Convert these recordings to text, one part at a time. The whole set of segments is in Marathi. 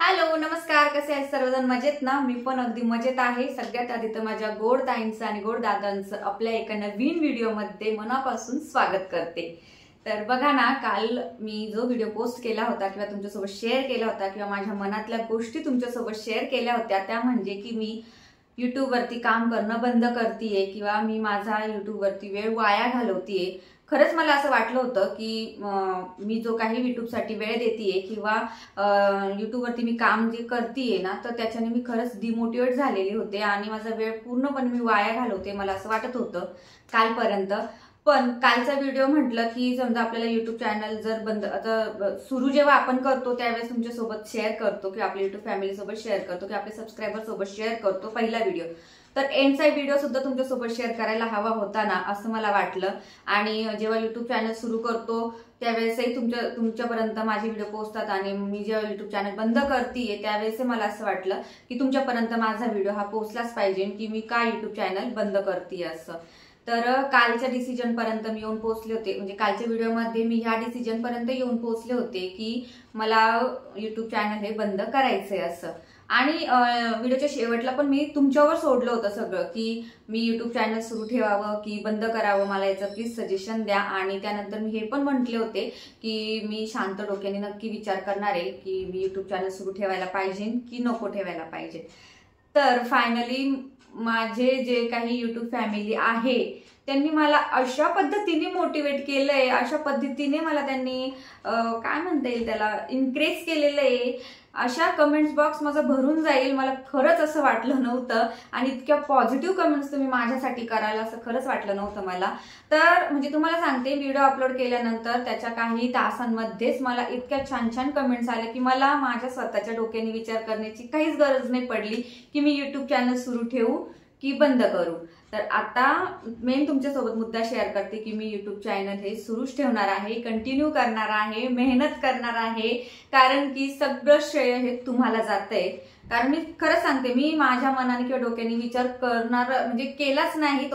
हॅलो नमस्कार, कसे आहेत सर्वजण? मजेत ना? मी पण अगदी मजेत आहे। सगळ्यात आधी तर माझ्या गोड ताईंचं आणि गोड दादांचं आपल्या एका नवीन व्हिडिओमध्ये मनापासून स्वागत करते। तर बघा ना, काल मी जो व्हिडिओ पोस्ट केला होता किंवा तुमच्यासोबत शेअर केला होता किंवा माझ्या मनातल्या गोष्टी तुमच्यासोबत शेअर केल्या होत्या, त्या म्हणजे की मी YouTube वरती काम करणं बंद करतेय किंवा मी माझा YouTube वरती वेळ वाया घालवतेय। खरंच मला असं वाटलं होतं की मी जो काही YouTube साठी वेळ देतेय किंवा YouTube वरती मी काम जे करतेय ना, तर त्याच्याने मी खरंच डिमोटिवेट झालेले होते आणि माझा वेळ पूर्णपणे मी वाया घालवते मला असं वाटत होतं कालपर्यंत। पण कालचा व्हिडिओ म्हटलं की समजा आपल्याला YouTube चॅनल जर बंद आता सुरू जेव्हा आपण करतो त्यावेळेस तुमच्या सोबत शेअर करतो की आपल्या YouTube फॅमिली सोबत शेअर करतो की आपल्या सबस्क्रायबर सोबत शेअर करतो पहिला व्हिडिओ, तर एंडचा व्हिडिओ सुद्धा तुमच्यासोबत शेअर करायला हवा होता ना असं मला वाटलं। आणि जेव्हा YouTube चॅनल सुरू करतो त्यावेळेसही तुमच्यापर्यंत माझे व्हिडिओ पोहोचतात आणि मी जेव्हा YouTube चॅनल बंद करतेय त्यावेळेस मला असं वाटलं की तुमच्यापर्यंत माझा व्हिडिओ हा पोहोचलाच पाहिजे की मी का YouTube चॅनल बंद करतेय असं। तर कालच्या डिसिजन पर्यंत मी येऊन पोहोचले होते, म्हणजे कालच्या व्हिडिओमध्ये मी ह्या डिसिजन पर्यंत येऊन पोहोचले होते की मला YouTube चॅनल हे बंद करायचंय असं। आणि व्हिडिओच्या शेवटला पण मी तुमच्यावर सोडलं होतं सगळं की मी YouTube चॅनल सुरू ठेवावं की बंद करावं, मला याचं प्लीज सजेशन द्या। आणि त्यानंतर मी हे पण म्हटले होते की मी शांत डोक्याने नक्की विचार करणार आहे की मी YouTube चॅनल सुरू ठेवायला पाहिजे की नको ठेवायला पाहिजे। तर फायनली माझे जे काही YouTube फॅमिली आहे त्यांनी मला अशा पद्धतीने मोटिवेट केलंय, अशा पद्धतीने मला त्यांनी काय म्हणता येईल त्याला इन्करेज केलेलं आहे, अशा कमेंट्स बॉक्स माझा भरून जाईल मला खरंच असं वाटलं नव्हतं। आणि इतक्या पॉझिटिव्ह कमेंट्स तुम्ही माझ्यासाठी कराल असं खरंच वाटलं नव्हतं मला। तर म्हणजे तुम्हाला सांगते, व्हिडिओ अपलोड केल्यानंतर त्याच्या काही तासांमध्येच मला इतक्या छान छान कमेंट्स आल्या की मला माझ्या स्वतःच्या डोक्याने विचार करण्याची काहीच गरज नाही पडली की मी YouTube चॅनल सुरू ठेवू की बंद करू। तर आता मेन तुमच्यासोबत मुद्दा शेअर करते की मी YouTube चॅनल हे सुरूच ठेवणार आहे, कंटिन्यू करणार आहे, मेहनत करणार आहे, कारण की सगळं श्रेय हे तुम्हाला जातंय। कारण मी खरं सांगते, मी माझ्या मनाने किंवा डोक्याने विचार करणार म्हणजे केलाच नाही,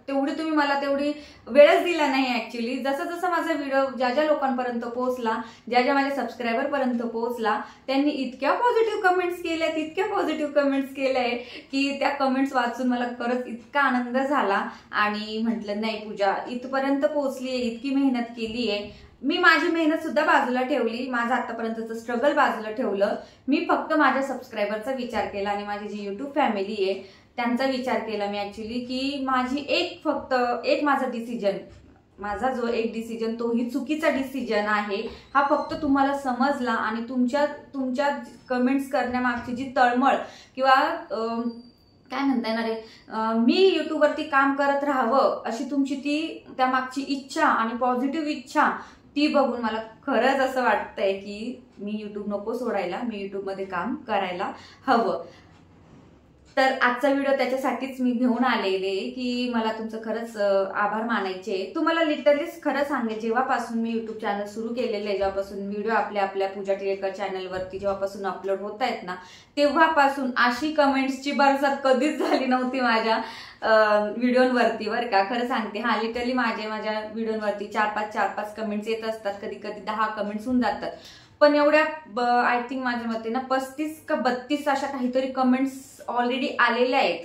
तेवढी तुम्ही मला तेवढी वेळच दिला नाही ऍक्च्युली। जसं जसं माझा व्हिडिओ ज्या ज्या लोकांपर्यंत पोहोचला, ज्या ज्या माझ्या सबस्क्रायबर पर्यंत पोहोचला, त्यांनी इतक्या पॉझिटिव्ह कमेंट्स केल्या, इतक्या पॉझिटिव्ह कमेंट्स केल्याय की त्या कमेंट्स वाचून मला खरंच इतका आनंद झाला। आणि म्हटलं नाही पूजा इथपर्यंत पोहोचलीये, इतकी मेहनत केलीये, मी माझी मेहनत सुद्धा बाजूला ठेवली, माझं आतापर्यंतचं स्ट्रगल बाजूला ठेवलं, मी फक्त माझ्या सबस्क्रायबरचा विचार केला आणि माझी जी YouTube फॅमिली आहे त्यांचा विचार केला मी ऍक्च्युली की माझी फक्त एक माझा डिसिजन, माझा जो एक डिसिजन तोही चुकीचा डिसिजन आहे हा फक्त तुम्हाला समजला आणि तुमच्या कमेंट्स करण्यामागची जी तळमळ किंवा काय म्हणता येणार आहे, मी YouTube वरती काम करत राहावं अशी तुमची ती त्यामागची इच्छा आणि पॉझिटिव्ह इच्छा ती बघून मला खरंच असं वाटतंय की मी YouTube नको सोडायला, मी YouTube मध्ये काम करायला हवं। तर आजचा व्हिडिओ त्याच्यासाठीच मी घेऊन आलेले की मला तुमचं खरंच आभार मानायचे। तुम्हाला लिटरलीच खरं सांगेल, जेव्हापासून मी YouTube चॅनल सुरू केलेलं आहे, जेव्हापासून व्हिडिओ आपल्या पूजा टिळेकर चॅनलवरती जेव्हापासून अपलोड होत आहेत ना, तेव्हापासून अशी कमेंट्सची बरसात कधीच झाली नव्हती माझ्या व्हिडिओवरती बरं का। खरं सांगते, हा लिटरली माझ्या व्हिडिओवरती 4-5 कमेंट्स येत असतात, कधी कधी 10 कमेंट्स होऊन जातात, पण एवढ्या आय थिंक माझ्या मते ना 35 का 32 अशा काहीतरी कमेंट्स ऑलरेडी आलेल्या आहेत।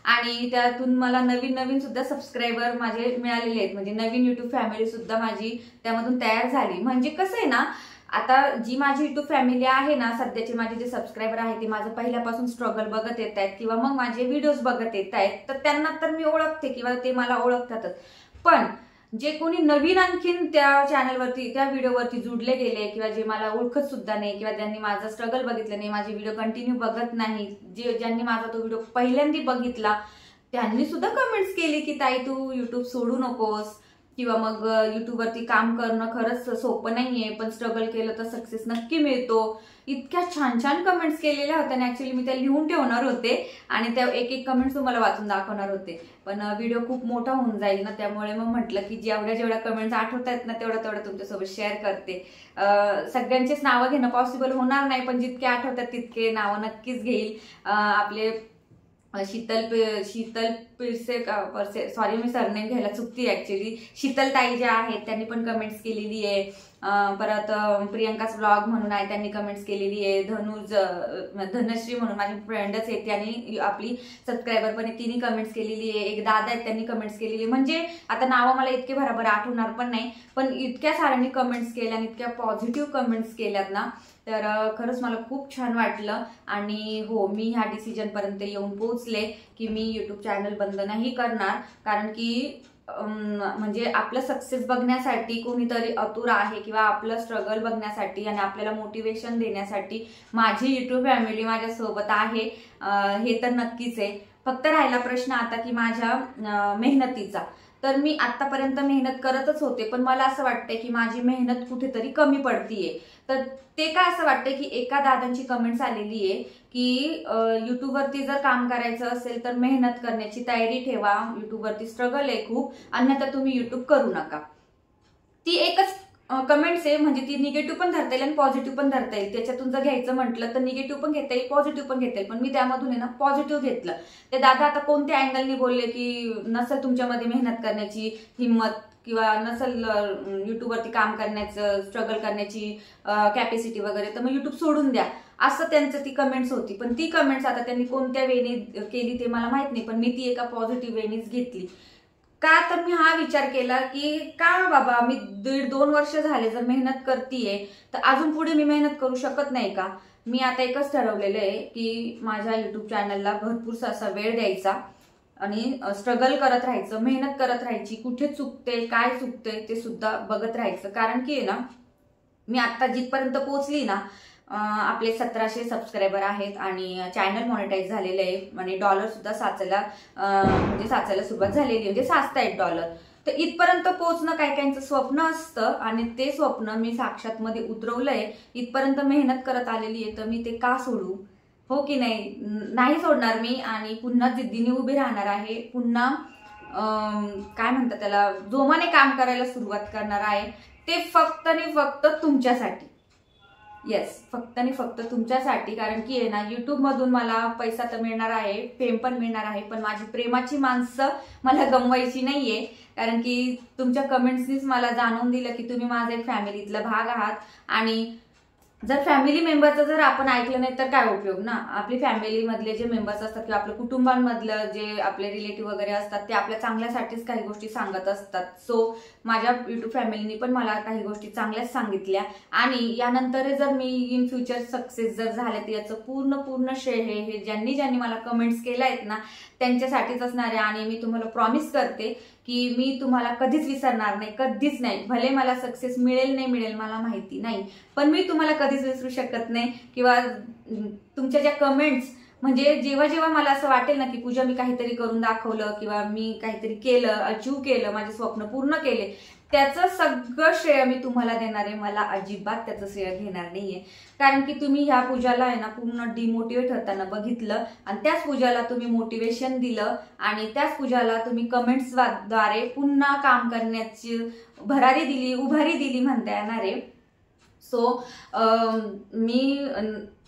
आणि त्यातून मला नवीन सुद्धा सबस्क्रायबर माझे मिळालेले आहेत, म्हणजे नवीन YouTube फॅमिली सुद्धा माझी त्यामधून तयार झाली। म्हणजे कसं आहे ना, आता जी माझी YouTube फॅमिली आहे ना, सध्याचे माझे जे सबस्क्रायबर आहेत ते माझं पहिल्यापासून स्ट्रगल बघत येत आहेत किंवा मग माझे व्हिडिओज बघत येत आहेत, तर त्यांना तर मी ओळखते किंवा ते मला ओळखतातच। पण जे कोणी नवीन आणखीन त्या चॅनलवरती त्या व्हिडिओवरती जुडले गेले किंवा जे मला ओळखत सुद्धा नाही किंवा ज्यांनी माझं स्ट्रगल बघितलं नाही, माझे व्हिडिओ कंटिन्यू बघत नाही, ज्यांनी माझा तो व्हिडिओ पहिल्यांदा बघितला त्यांनी सुद्धा कमेंट्स केली की ताई तू YouTube सोडू नकोस किंवा मग YouTube वरती काम करणं खरंच सोपं नाहीये, पण स्ट्रगल केलं तर सक्सेस नक्की मिळतो। इतक्या छान छान कमेंट्स केलेल्या होत्या आणि ऍक्च्युली मी त्या लिहून ठेवणार होते आणि त्या एक कमेंट्स तुम्हाला वाचून दाखवणार होते, पण व्हिडिओ खूप मोठा होऊन जाईल ना, त्यामुळे मग म्हटलं की जेवढ्या कमेंट्स आठवत आहेत ना तेवढं तुमच्यासोबत शेअर करते। सगळ्यांचीच नावं घेणं पॉसिबल होणार नाही, पण जितके आठवतात तितके नावं नक्कीच घेईल। आपले शीतल सॉरी मी सरनेम घ्यायला चुकती ऍक्च्युली, शीतलताई ज्या आहेत त्यांनी पण कमेंट्स केलेली आहे. परत प्रियंकाच ब्लॉग म्हणून आहे, त्यांनी कमेंट्स केलेली आहे. धनश्री म्हणून माझी फ्रेंडच आहे, त्यांनी आपली सबस्क्रायबर पण आहे, तिने कमेंट्स केलेली आहे. एक दादा आहेत, त्यांनी कमेंट्स केलेली. म्हणजे आता नावं मला इतके बरोबर आठवणार पण नाही, पण इतक्या साऱ्यांनी कमेंट्स केल्या आणि इतक्या पॉझिटिव्ह कमेंट्स केल्यात ना, तर खरंच मला खूप छान वाटलं. आणि हो, मी ह्या डिसिजन पर्यंत येऊन पोहोचले की मी युट्यूब चॅनल बंद नाही करणार, कारण की म्हणजे आपलं सक्सेस बघण्यासाठी कोणीतरी आतुर आहे किंवा आपलं स्ट्रगल बघण्यासाठी आणि आपल्याला मोटिवेशन देण्यासाठी माझी युट्यूब फॅमिली माझ्या सोबत आहे, हे तर नक्कीच आहे. फक्त राहिला प्रश्न आता की माझ्या मेहनतीचा. तर मी आतापर्यंत मेहनत करतच होते, पण मला असं वाटतंय की माझी मेहनत कुठेतरी कमी पडतीये. तर ते का असं वाटतंय की एका दादांची कमेंट्स आलेली आहे की युट्यूबवरती जर काम करायचं असेल तर मेहनत करण्याची तयारी ठेवा, युट्यूबवरती स्ट्रगल आहे खूप, अन्यथा तुम्ही युट्यूब करू नका. ती एकच कमेंट्स आहे, म्हणजे ती निगेटिव्ह पण धरता येईल आणि पॉझिटिव्ह पण धरता येईल. त्याच्यातून जर घ्यायचं म्हटलं तर निगेटिव्ह पण घेता येईल, पॉझिटिव्ह पण घेता येईल, पण मी त्यामधून आहे ना पॉझिटिव्ह घेतलं. ते दादा आता कोणत्या अँगलनी बोलले की नसेल तुमच्यामध्ये मेहनत करण्याची हिंमत किंवा नसेल युट्यूबवरती काम करण्याचं, स्ट्रगल करण्याची कॅपॅसिटी वगैरे, तर मग युट्यूब सोडून द्या, असं त्यांचं ती कमेंट्स होती. पण ती कमेंट्स आता त्यांनी कोणत्या वेने केली ते मला माहित नाही, पण मी ती एका पॉझिटिव्ह वेनेच घेतली. का तर मी हा विचार केला की का बाबा, मी 1.5-2 वर्ष झाले जर मेहनत करतीये तर अजून पुढे मी मेहनत करू शकत नाही का? मी आता एकच ठरवलेलं आहे की माझ्या युट्यूब चॅनलला भरपूर असा वेळ द्यायचा आणि स्ट्रगल करत राहायचं, मेहनत करत राहायची. कुठे चुकते, काय चुकते ते सुद्धा बघत राहायचं. कारण की ना, मी आता जिथपर्यंत पोहोचली ना, आपले 1700 सबस्क्रायबर आहेत आणि चॅनल मॉनिटाईज झालेलं आहे आणि डॉलर सुद्धा साचायला सुरुवात झालेली, म्हणजे साचतायत डॉलर. तर इथपर्यंत पोहोचणं काही काहींचं स्वप्न असतं आणि ते स्वप्न मी साक्षात मध्ये उतरवलंय. इथपर्यंत मेहनत करत आलेली आहे, तर मी ते का सोडू? हो की नाही? नाही सोडणार मी आणि पुन्हा जिद्दीने उभी राहणार आहे. पुन्हा काय म्हणतात त्याला, जोमाने काम करायला सुरुवात करणार आहे. ते फक्त आणि फक्त तुमच्यासाठी. येस, फक्त आणि फक्त तुमच्यासाठी. कारण की आहे ना, युट्यूब मधून मला पैसा तर मिळणार आहे, फेम पण मिळणार आहे, पण माझी प्रेमाची माणसं मला गमवायची नाहीये. कारण की तुमच्या कमेंट्सनीच मला जाणवून दिलं की तुम्ही माझा एक फॅमिलीतला भाग आहात. आणि जर फॅमिली मेंबरचं जर आपण ऐकलं नाही तर काय उपयोग ना. आपली फॅमिली मधले जे मेंबर्स असतात किंवा आपल्या कुटुंबांमधलं जे आपले रिलेटिव्ह वगैरे असतात ते आपल्या चांगल्यासाठीच काही गोष्टी सांगत असतात. सो माझ्या युट्यूब फॅमिलीनी पण मला काही गोष्टी चांगल्याच सांगितल्या आणि यानंतर जर मी इन फ्युचर सक्सेस जर झाले तर याचं पूर्ण श्रेय हे ज्यांनी मला कमेंट्स केल्या आहेत ना त्यांच्यासाठीच असणार आहे. आणि मी तुम्हाला प्रॉमिस करते की मी तुम्हाला कधीच विसरणार नाही, कधीच नाही. भले मला सक्सेस मिळेल नाही मिळेल मला माहिती नाही, पण मी तुम्हाला कधीच विसरू शकत नाही. किंवा तुमच्या ज्या कमेंट्स, म्हणजे जेव्हा मला असं वाटेल ना की पूजा मी काहीतरी करून दाखवलं किंवा मी काहीतरी केलं, अचीव केलं, माझे स्वप्न पूर्ण केले, त्याचं सगळं श्रेय मी तुम्हाला देणार आहे. मला अजिबात त्याचं श्रेय घेणार नाहीये. कारण की तुम्ही ह्या पूजाला आहे ना पूर्ण डिमोटिवेट होताना बघितलं आणि त्याच पूजाला तुम्ही मोटिवेशन दिलं आणि त्याच पूजाला तुम्ही कमेंट्सद्वारे पुन्हा काम करण्याची भरारी दिली, उभारी दिली म्हणता येणार आहे. सो मी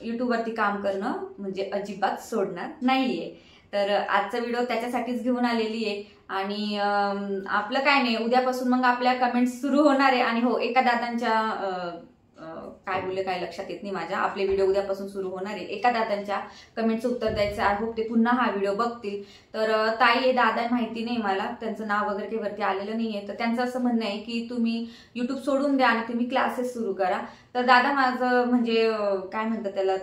युट्यूबवरती काम करणं म्हणजे अजिबात सोडणार नाहीये. तर आजचा व्हिडिओ त्याच्यासाठीच घेऊन आलेली आहे. आणि आपलं काय नाही, उद्यापासून मग आपल्या कमेंट्स सुरू होणार आहे. आणि हो, एका दादांच्या काय बोलले काय लक्षात येत नाही माझ्या, आपले व्हिडिओ उद्यापासून सुरू होणार आहे. एका दादांच्या कमेंटचं उत्तर द्यायचं. आय होप ते पुन्हा हा व्हिडिओ बघतील. तर ताई हे दादा माहिती नाही मला, त्यांचं नाव वगैरे काही वरती आलेलं नाहीये. तर त्यांचं असं म्हणणं आहे की तुम्ही युट्यूब सोडून द्या आणि तुम्ही क्लासेस सुरू करा. तर दादा माझं म्हणजे काय म्हणतात त्याला,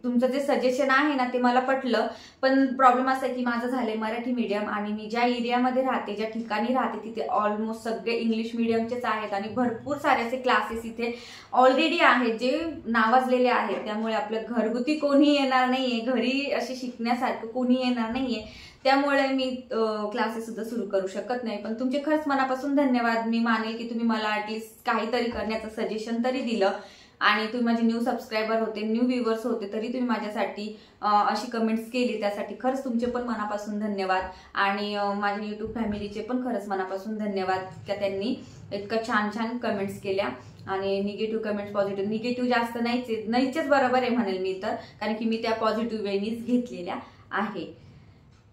तुमचं जे सजेशन आहे ना ते मला पटलं. पण प्रॉब्लेम असा आहे की माझं झालंय मराठी मीडियम आणि मी ज्या एरियामध्ये राहते, ज्या ठिकाणी राहते तिथे ऑलमोस्ट सगळे इंग्लिश मीडियमचेच आहेत आणि भरपूर सारे असे क्लासेस इथे ऑलरेडी आहेत जे नावाजलेले आहेत. त्यामुळे आपलं घरगुती कोणी येणार नाहीये, घरी असे शिकण्यासारखं कोणी येणार नाहीये. त्यामुळे मी क्लासेस सुद्धा सुरू करू शकत नाही. पण तुमचे खरंच मनापासून धन्यवाद. मी मानेल की तुम्ही मला ऍटलीस्ट काहीतरी करण्याचं सजेशन तरी दिलं आणि तुम्ही माझे न्यू सबस्क्रायबर होते, न्यू व्ह्युअर्स होते, तरी तुम्ही माझ्यासाठी अशी कमेंट्स केली, त्यासाठी खरंच तुमचे पण मनापासून धन्यवाद. आणि माझ्या युट्यूब फॅमिलीचे पण खरंच मनापासून धन्यवाद की त्यांनी इतकं छान कमेंट्स केल्या. आणि निगेटिव्ह कमेंट्स, पॉझिटिव्ह, निगेटिव्ह जास्त नाहीच बरोबर आहे म्हणेल मी तर, कारण की मी त्या पॉझिटिव्ह वेनीच घेतलेल्या आहे.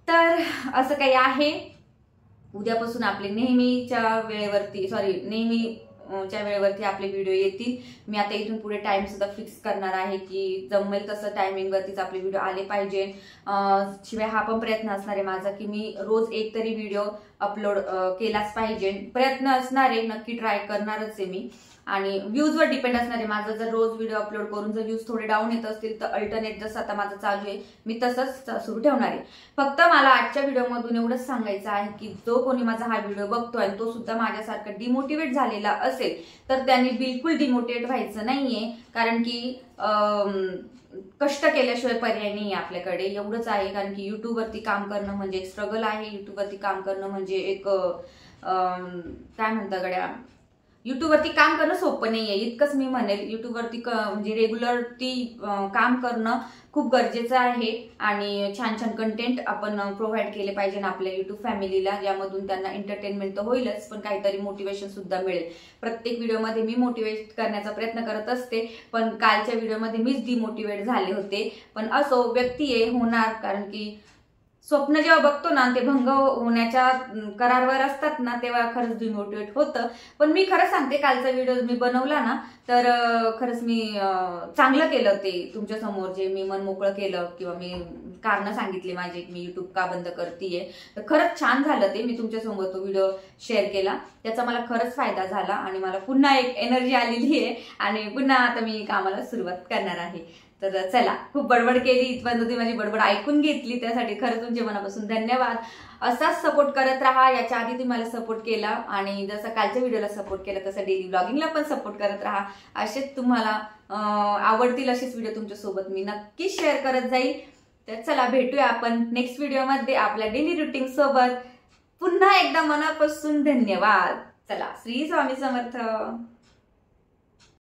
तर असं काही आहे, उद्यापासून आपले नेहमीच्या वेळेवरती आपले व्हिडिओ येतील. मी आता इथून पुढे टाइम सुद्धा फिक्स करणार आहे की जमेल तसं टायमिंगवरतीच आपले व्हिडिओ आले पाहिजे. शिवाय हा पण प्रयत्न असणार आहे माझा की मी रोज एक तरी व्हिडिओ अपलोड केलाच पाहिजे. प्रयत्न असणार आहे, नक्की ट्राय करणारच आहे मी. आणि व्ह्यूजवर डिपेंड असणार आहे माझं. जर रोज व्हिडिओ अपलोड करून जर व्ह्यूज थोडे डाऊन येत असतील तर अल्टरनेट जसं आता माझं चालू आहे मी तसंच सुरू ठेवणार आहे. फक्त मला आजच्या व्हिडिओमधून एवढंच सांगायचं आहे की जो कोणी माझा हा व्हिडिओ बघतोय आणि तो सुद्धा माझ्यासारखा डिमोटिवेट झालेला असेल तर त्यांनी बिलकुल डिमोटिवेट व्हायचं नाहीये. कारण की कष्ट केल्याशिवाय पर्याय नाही आपल्याकडे, एवढंच आहे. कारण की युट्यूबवरती काम करणं म्हणजे एक स्ट्रगल आहे. युट्यूबवरती काम करणं म्हणजे एक काय म्हणतात गड्या, युट्यूबवरती काम करणं सोपं नाहीये, इतकंच मी म्हणेल. युट्यूबवरती म्हणजे रेग्युलरली काम करणं खूप गरजेचं आहे आणि छान छान कंटेंट आपण प्रोव्हाइड केले पाहिजे आपल्या युट्यूब फॅमिलीला, ज्यामधून त्यांना एंटरटेनमेंट तर होईलच पण काहीतरी मोटिवेशन सुद्धा मिळेल. प्रत्येक व्हिडिओमध्ये मी मोटिवेट करण्याचा प्रयत्न करत असते, पण कालच्या व्हिडिओमध्ये मीच डिमोटिवेट झाले होते. पण असो, व्यक्ती आहे, होणार. कारण की स्वप्न जेव्हा बघतो ना ते भंग होण्याच्या करारावर असतात ना तेव्हा खरंच डिमोटिवेट होतं. पण मी खरं सांगते, कालचा व्हिडिओ मी बनवला ना तर खरंच मी चांगलं केलं. ते तुमच्या समोर जे मी मन मोकळं केलं किंवा मी कारण सांगितले माझे मी युट्यूब का बंद करतेय, तर खरंच छान झालं ते. मी तुमच्यासमोर तो व्हिडिओ शेअर केला, त्याचा मला खरंच फायदा झाला आणि मला पुन्हा एक एनर्जी आलेली आहे आणि पुन्हा आता मी कामाला सुरुवात करणार आहे. तर चला, खूप बडबड केली, इथपर्यंत तुम्ही माझी बडबड ऐकून घेतली, त्यासाठी खरं तुमच्या मनापासून धन्यवाद. असाच सपोर्ट करत राहा. याच्या आधी तुम्ही मला सपोर्ट केला आणि जसं कालच्या व्हिडिओला सपोर्ट केला तसं डेली ब्लॉगिंगला पण सपोर्ट करत राहा. असेच तुम्हाला आवडतील असेच व्हिडिओ तुमच्यासोबत मी नक्की शेअर करत जाईल. तर चला, भेटूया आपण नेक्स्ट व्हिडिओमध्ये आपल्या डेली रुटीन सोबत. पुन्हा एकदा मनापासून धन्यवाद. चला, श्री स्वामी समर्थ.